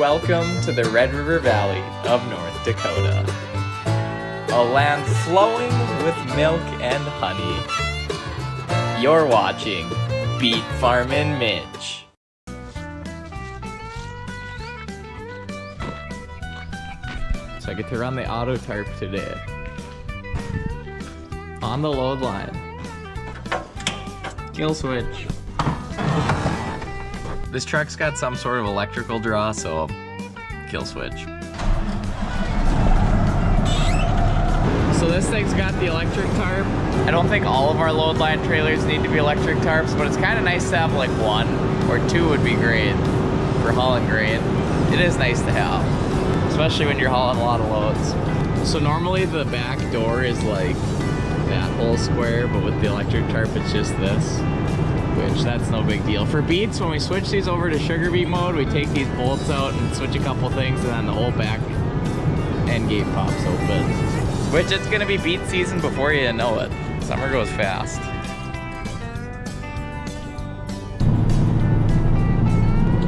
welcome to the Red River Valley of North Dakota. A land flowing with milk and honey. You're watching Beet Farmin Mitch. So I get to run the auto tarp today. On the load line. Kill switch. This truck's got some sort of electrical draw, so kill switch. So this thing's got the electric tarp. I don't think all of our load line trailers need to be electric tarps, but it's kind of nice to have like one or two would be great for hauling grain. It is nice to have, especially when you're hauling a lot of loads. So normally the back door is like that whole square, but with the electric tarp it's just this, which that's no big deal. For beets, when we switch these over to sugar beet mode, we take these bolts out and switch a couple things, and then the whole back end gate pops open. Which it's gonna be beet season before you know it. Summer goes fast.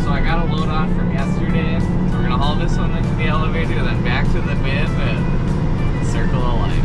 So I got a load on from yesterday. So we're gonna haul this one into the elevator, then back to the bin and circle of life.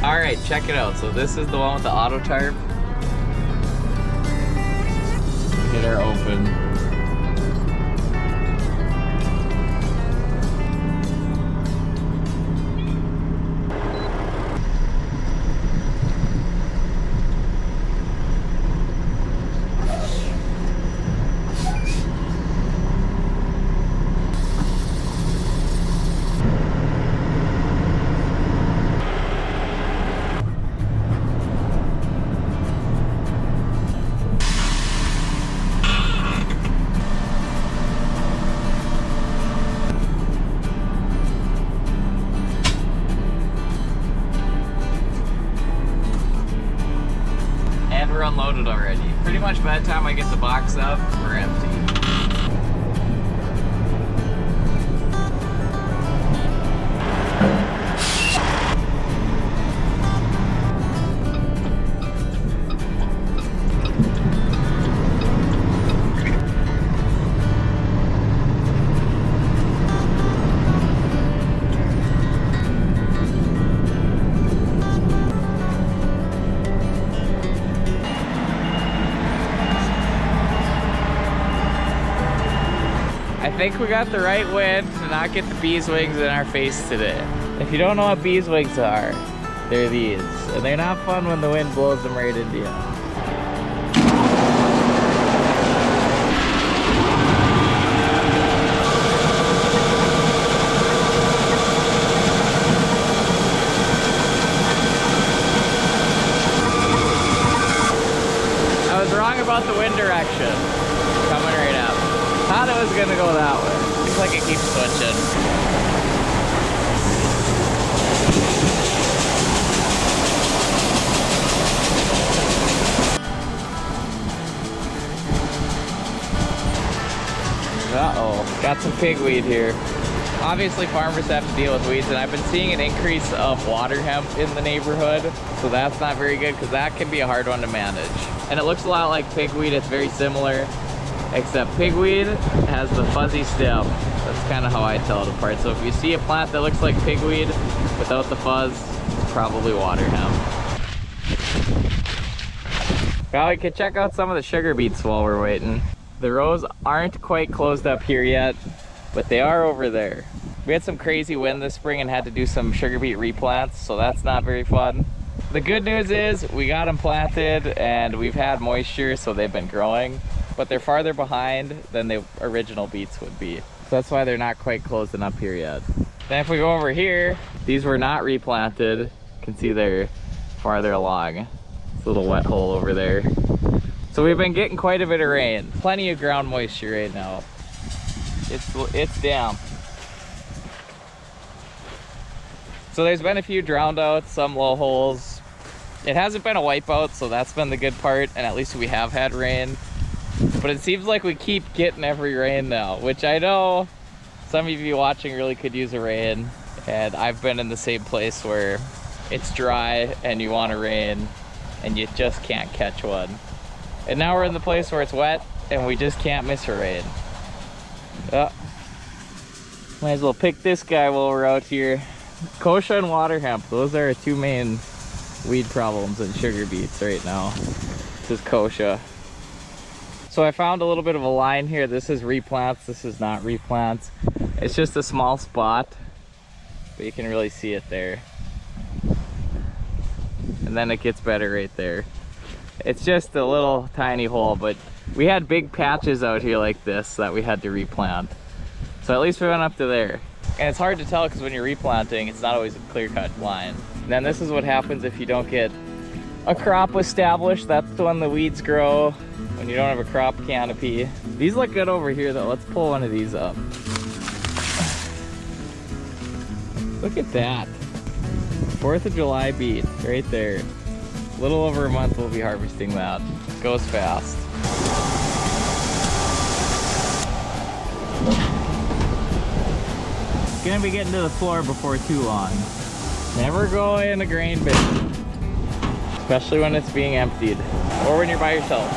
Alright, check it out. So this is the one with the auto tarp. Get her open. We're unloaded already. Pretty much by the time I get the box up, we're empty. I think we got the right wind to not get the bees wings in our face today. If you don't know what bees wings are, they're these. And they're not fun when the wind blows them right into you. I was wrong about the wind direction. Coming right up. Thought it was gonna go that way. Looks like it keeps switching. Uh-oh, got some pigweed here. Obviously farmers have to deal with weeds, and I've been seeing an increase of water hemp in the neighborhood, so that's not very good because that can be a hard one to manage. And it looks a lot like pigweed. It's very similar. Except pigweed has the fuzzy stem. That's kind of how I tell it apart. So if you see a plant that looks like pigweed without the fuzz, it's probably water hemp. Well, we can check out some of the sugar beets while we're waiting. The rows aren't quite closed up here yet, but they are over there. We had some crazy wind this spring and had to do some sugar beet replants, so that's not very fun. The good news is we got them planted and we've had moisture, so they've been growing. But they're farther behind than the original beets would be. So that's why they're not quite closing up here yet. Then if we go over here, these were not replanted. You can see they're farther along. This little wet hole over there. So we've been getting quite a bit of rain. Plenty of ground moisture right now. It's damp. So there's been a few drowned out, some low holes. It hasn't been a wipeout, so that's been the good part, and at least we have had rain. But it seems like we keep getting every rain now, which I know some of you watching really could use a rain. And I've been in the same place where it's dry and you want a rain and you just can't catch one. And now we're in the place where it's wet and we just can't miss a rain. Might as well pick this guy while we're out here. Kochia and water hemp, those are our two main weed problems in sugar beets right now. This is kochia. So I found a little bit of a line here. This is replants, this is not replants. It's just a small spot, but you can really see it there. And then it gets better right there. It's just a little tiny hole, but we had big patches out here like this that we had to replant. So at least we went up to there. And it's hard to tell because when you're replanting, it's not always a clear-cut line. And then this is what happens if you don't get a crop established. That's when the weeds grow, when you don't have a crop canopy. These look good over here though. Let's pull one of these up. Look at that. 4th of July beet right there. A little over a month we'll be harvesting that. Goes fast. Gonna be getting to the floor before too long. Never go in a grain bin, especially when it's being emptied or when you're by yourself.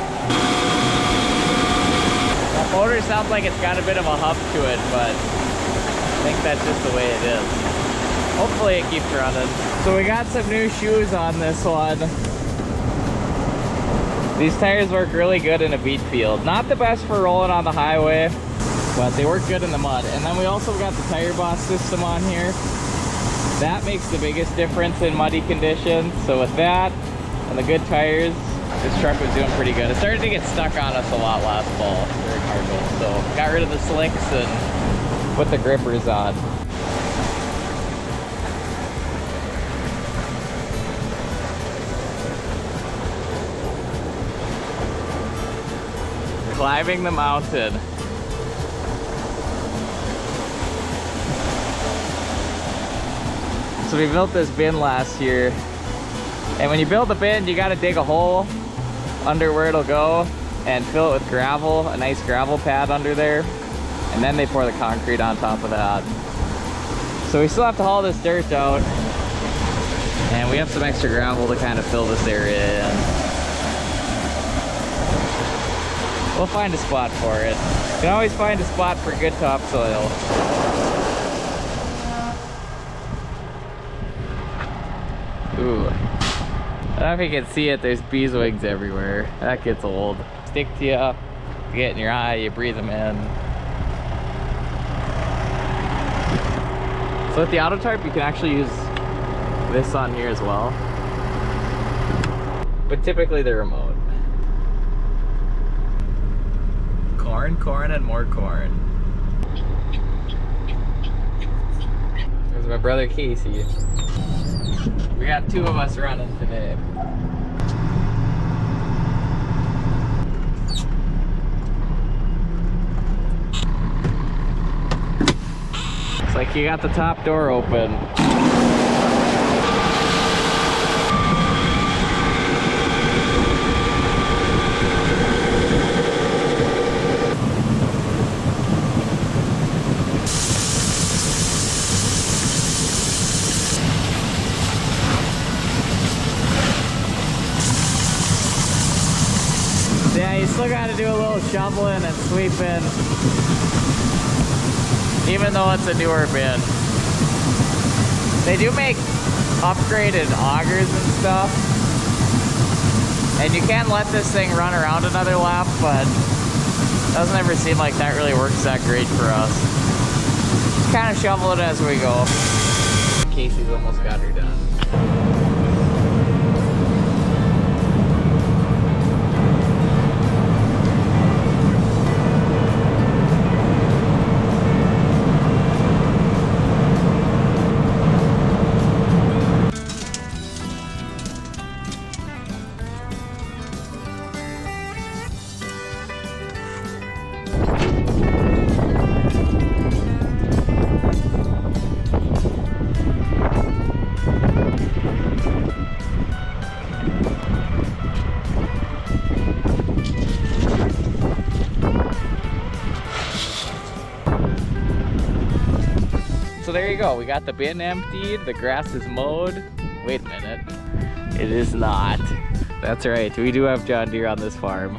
That motor sounds like it's got a bit of a hub to it, but I think that's just the way it is. Hopefully it keeps running. So we got some new shoes on this one. These tires work really good in a beet field. Not the best for rolling on the highway, but they work good in the mud. And then we also got the tire boss system on here. That makes the biggest difference in muddy conditions. So with that and the good tires, this truck was doing pretty good. It started to get stuck on us a lot last fall during harvest. So got rid of the slicks and put the grippers on. Climbing the mountain. So we built this bin last year, and when you build a bin, you gotta dig a hole under where it'll go and fill it with gravel, a nice gravel pad under there, and then they pour the concrete on top of that. So we still have to haul this dirt out, and we have some extra gravel to kind of fill this area in. We'll find a spot for it. You can always find a spot for good topsoil. Ooh. I don't know if you can see it, there's beeswax everywhere. That gets old. Stick to you, get in your eye, you breathe them in. So with the auto tarp, you can actually use this on here as well. But typically they're remote. Corn, corn, and more corn. There's my brother Casey. We got 2 of us running today. It's like you got the top door open. Yeah, you still got to do a little shoveling and sweeping, even though it's a newer bin. They do make upgraded augers and stuff, and you can let this thing run around another lap, but it doesn't ever seem like that really works that great for us. Just kind of shovel it as we go. Casey's almost got her done. go. We got the bin emptied. The grass is mowed. Wait a minute. It is not. That's right. We do have John Deere on this farm.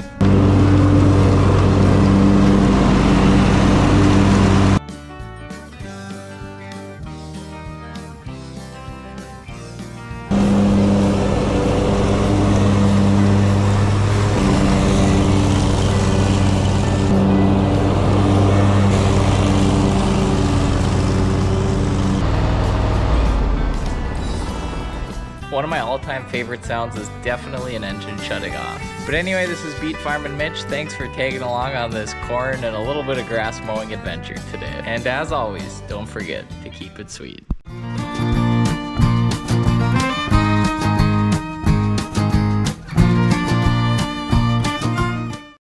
One of my all-time favorite sounds is definitely an engine shutting off. But anyway, this is Beet Farmin Mitch. Thanks for tagging along on this corn and a little bit of grass mowing adventure today. And as always, don't forget to keep it sweet.